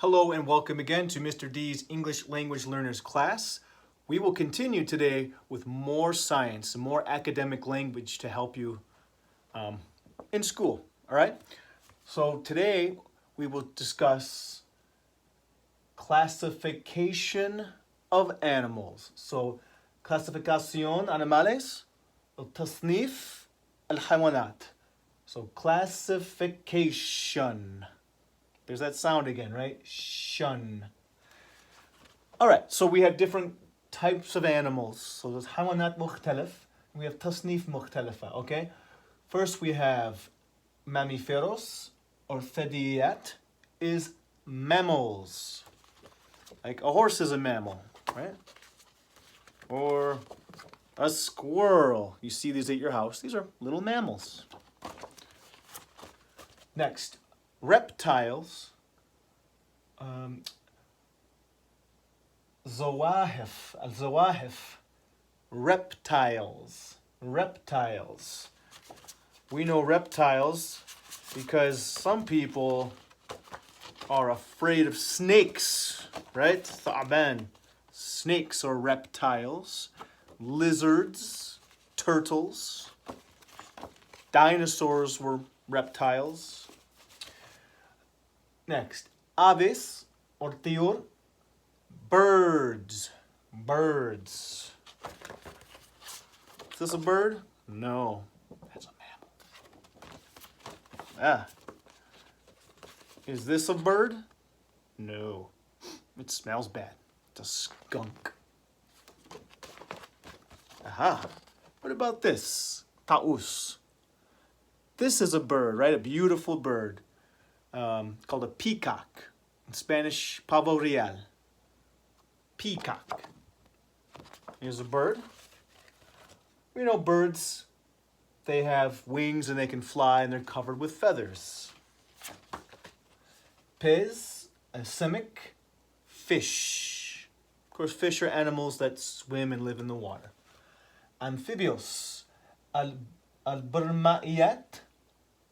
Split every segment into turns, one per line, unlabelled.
Hello and welcome again to Mr. D's English Language Learners class. We will continue today with more science, more academic language to help you in school, all right? So today we will discuss classification of animals. So clasificación animales, التصنيف الحيوانات. So classification. There's that sound again, right? Shun. All right, so we have different types of animals. So there's حيوانات مختلف. We have تصنيف مختلفة, okay? First we have mamíferos or ثدييات is mammals. Like a horse is a mammal, right? Or a squirrel. You see these at your house. These are little mammals. Next, reptiles. زواحف. الزواحف. Reptiles. Reptiles. We know reptiles because some people are afraid of snakes, right? ثعبان. Snakes are reptiles. Lizards, turtles. Dinosaurs were reptiles. Next, aves or طيور, birds. Birds. Is this a bird? No, that's a mammal. Ah. Is this a bird? No. It smells bad. It's a skunk. Aha. What about this? Taus. This is a bird, right? A beautiful bird. Called a peacock. In Spanish, pavo real. Peacock. Here's a bird. We know birds, they have wings and they can fly and they're covered with feathers. Pez, a simic, fish. Of course, fish are animals that swim and live in the water. Amphibios, al-burmaiyat,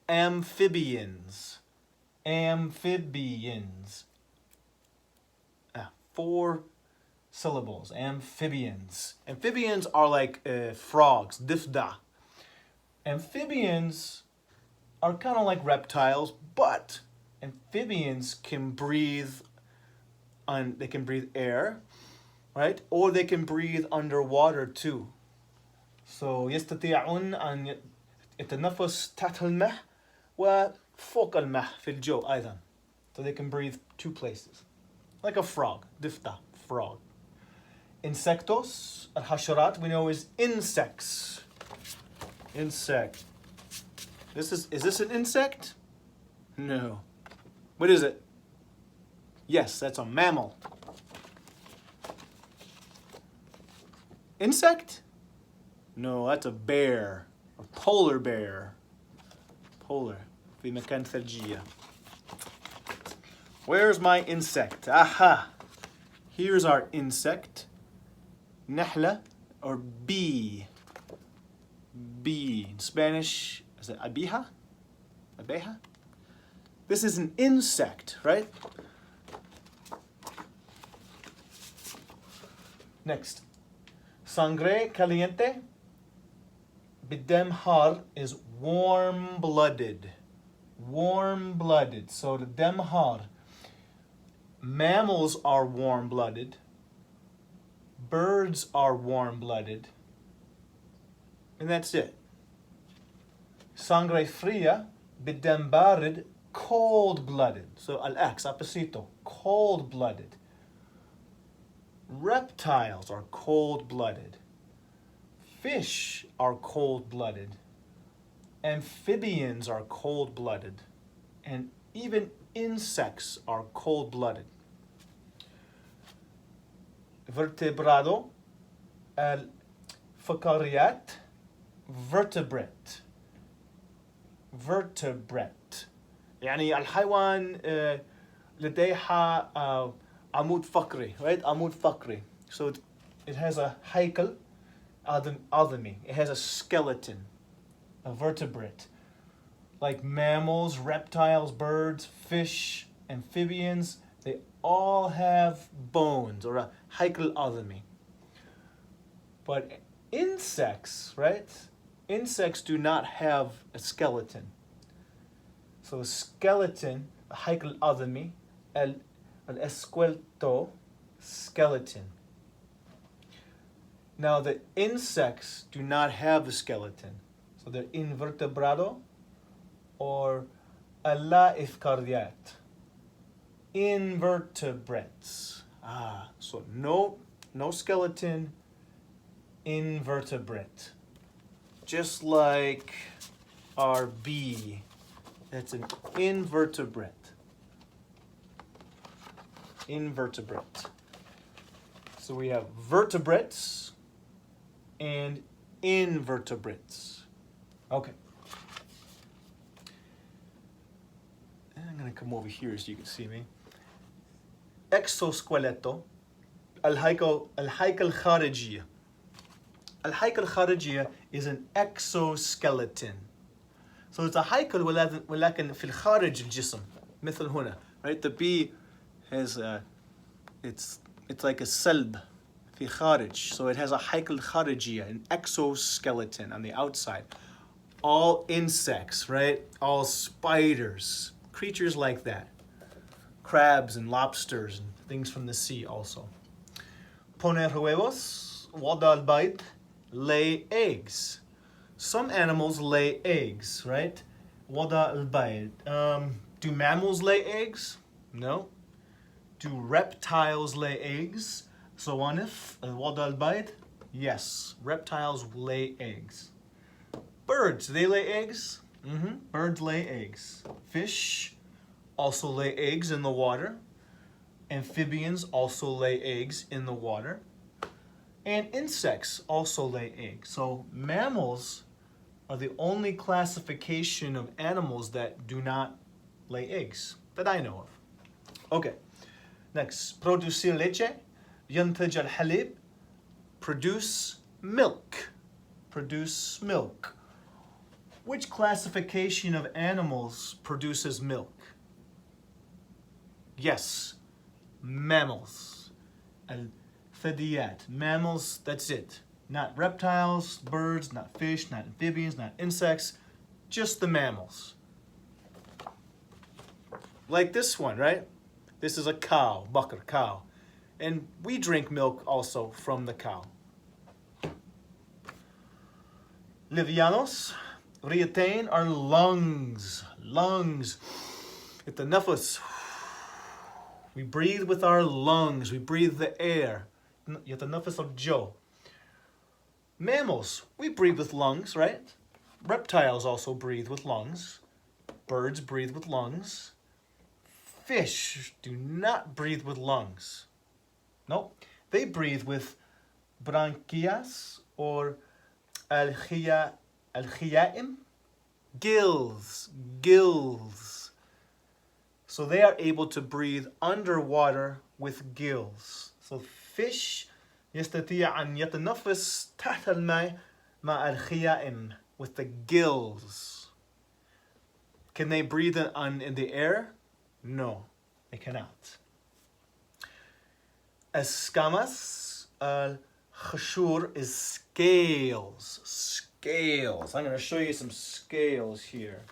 amphibians. Amphibians. 4 syllables. Amphibians. Amphibians are like frogs. Difda. Amphibians are kind of like reptiles, but amphibians can breathe they can breathe air, right? Or they can breathe underwater too. So يستطيعون أن يتنفس تحت الماء وفوق الماء في الجو أيضا. So they can breathe 2 places. Like a frog. Difta, frog. Insectos, الحشرات, we know is insects. Insect. Is this an insect? No. What is it? Yes, that's a mammal. Insect? No, that's a bear. A polar bear. Polar. في مكان ثلجية. Where's my insect? Aha! Here's our insect. نحلة or bee. Bee. In Spanish, is it abeja? Abeja? This is an insect, right? Next. Sangre caliente. بالدم حار is warm-blooded. Warm-blooded. So the dem حار. Mammals are warm-blooded. Birds are warm-blooded. And that's it. Sangre fría, بالدم بارد, cold-blooded. So al-aks, opposito, cold-blooded. Reptiles are cold-blooded. Fish are cold-blooded. Amphibians are cold-blooded. And even insects are cold-blooded. Vertebrado, الفقاريات, vertebrate. Vertebrate. يعني الحيوان لديها عمود فقري, right? عمود فقري. So it has a هيكل عظمي. It has a skeleton, a vertebrate. Like mammals, reptiles, birds, fish, amphibians, They all have bones or a هيكل عظمي. But insects, right? Insects do not have a skeleton. So a skeleton, a هيكل عظمي, الاسqueleto, skeleton. Now the insects do not have a skeleton. So they're invertebrado or alla ifkardiat. Invertebrates. So no skeleton, invertebrate. Just like our bee, that's an invertebrate. Invertebrate. So we have vertebrates and invertebrates. Okay. And I'm going to come over here so you can see me. Exoskeleto. الهيكل الخارجية. الهيكل الخارجية is an exoskeleton. So it's a هيكل ولكن في الخارج الجسم مثل هنا. Right? The bee has it's like a سلب في خارج. So it has a هيكل خارجية, an exoskeleton on the outside. All insects, right? All spiders, creatures like that. Crabs and lobsters and things from the sea also. Poner huevos, وضع البيض, lay eggs. Some animals lay eggs, right? وضع البيض. Do mammals lay eggs? No. Do reptiles lay eggs? صوانف وضع البيض? Yes, reptiles lay eggs. Birds, they lay eggs? Birds lay eggs. Fish also lay eggs in the water. Amphibians also lay eggs in the water. And insects also lay eggs. So mammals are the only classification of animals that do not lay eggs that I know of. Okay, next. Producir leche, ينتج الحليب, produce milk. Produce milk. Which classification of animals produces milk? Yes, mammals. Al-thadiyat. Mammals, that's it. Not reptiles, birds, not fish, not amphibians, not insects, just the mammals. Like this one, right? This is a cow, bakr, cow. And we drink milk also from the cow. Livianos, رئتين are lungs. Lungs. التنفس. We breathe with our lungs. We breathe the air. يتنفس الجو. Mammals, we breathe with lungs, right? Reptiles also breathe with lungs. Birds breathe with lungs. Fish do not breathe with lungs. No, they breathe with branchias or الخيائم, gills. So they are able to breathe underwater with gills. So fish يستطيع أن يتنفس تحت الماء مع الخيائم, with the gills. Can they breathe in the air? No, they cannot. Escamas, khashur is scales. Scales. I'm going to show you some scales here.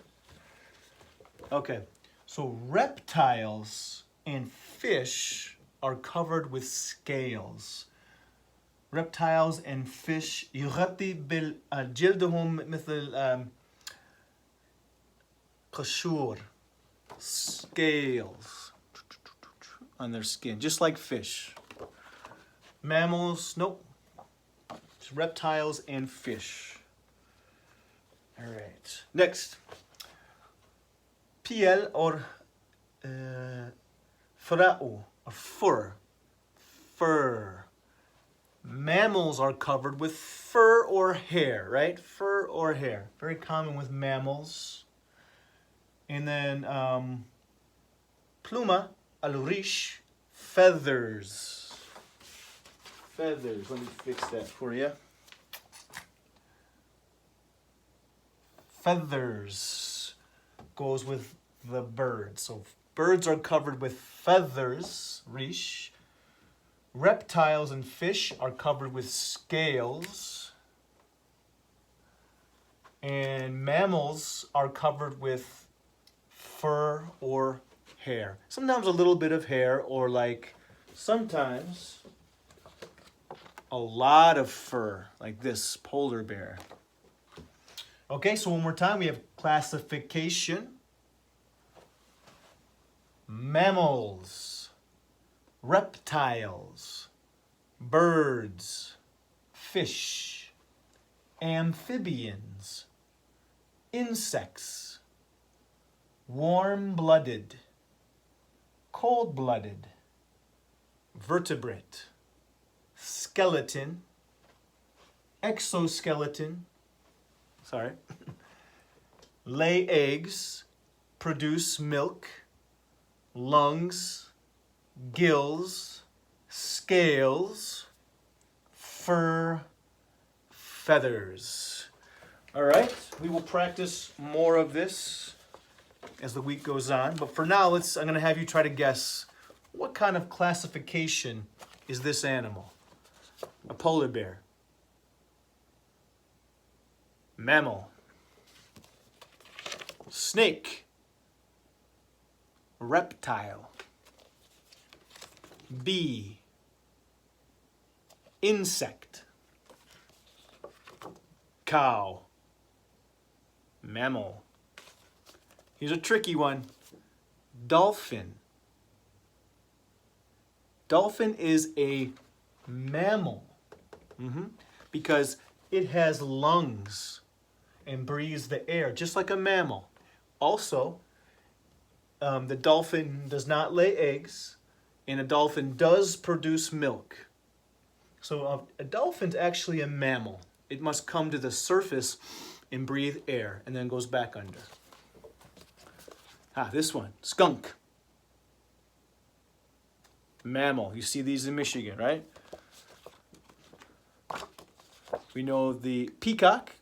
Okay, so reptiles and fish are covered with scales. Reptiles and fish يغطي جلدهم مثل قشور, scales on their skin, just like fish. Mammals, nope. Just reptiles and fish. All right. Next. Piel or فراء, or fur. Fur. Mammals are covered with fur or hair, right? Fur or hair. Very common with mammals. And then pluma, al-rish, feathers. Feathers. Let me fix that for you. Feathers goes with the bird. So Birds are covered with feathers, rish. Reptiles and fish are covered with scales. And mammals are covered with fur or hair. Sometimes a little bit of hair, or like sometimes a lot of fur, like this polar bear. Okay, so one more time, we have classification. Mammals, reptiles, birds, fish, amphibians, insects, warm-blooded, cold-blooded, vertebrate, skeleton, exoskeleton, lay eggs, produce milk, lungs, gills, scales, fur, feathers. All right, we will practice more of this as the week goes on, but for now, I'm going to have you try to guess what kind of classification is this animal? A polar bear. Mammal. Snake. Reptile. Bee. Insect. Cow. Mammal. Here's a tricky one. Dolphin. Dolphin is a mammal because it has lungs and breathes the air, just like a mammal. Also, the dolphin does not lay eggs, and a dolphin does produce milk. So a dolphin's actually a mammal. It must come to the surface and breathe air, and then goes back under. This one, skunk. Mammal. You see these in Michigan, right? We know the peacock.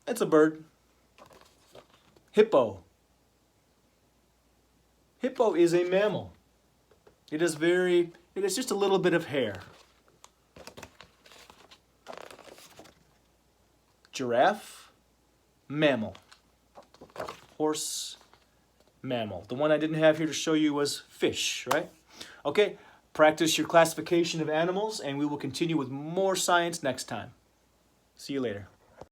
It's a bird. Hippo. Hippo is a mammal. It is just a little bit of hair. Giraffe. Mammal. Horse. Mammal. The one I didn't have here to show you was fish, right? Okay, practice your classification of animals, and we will continue with more science next time. See you later.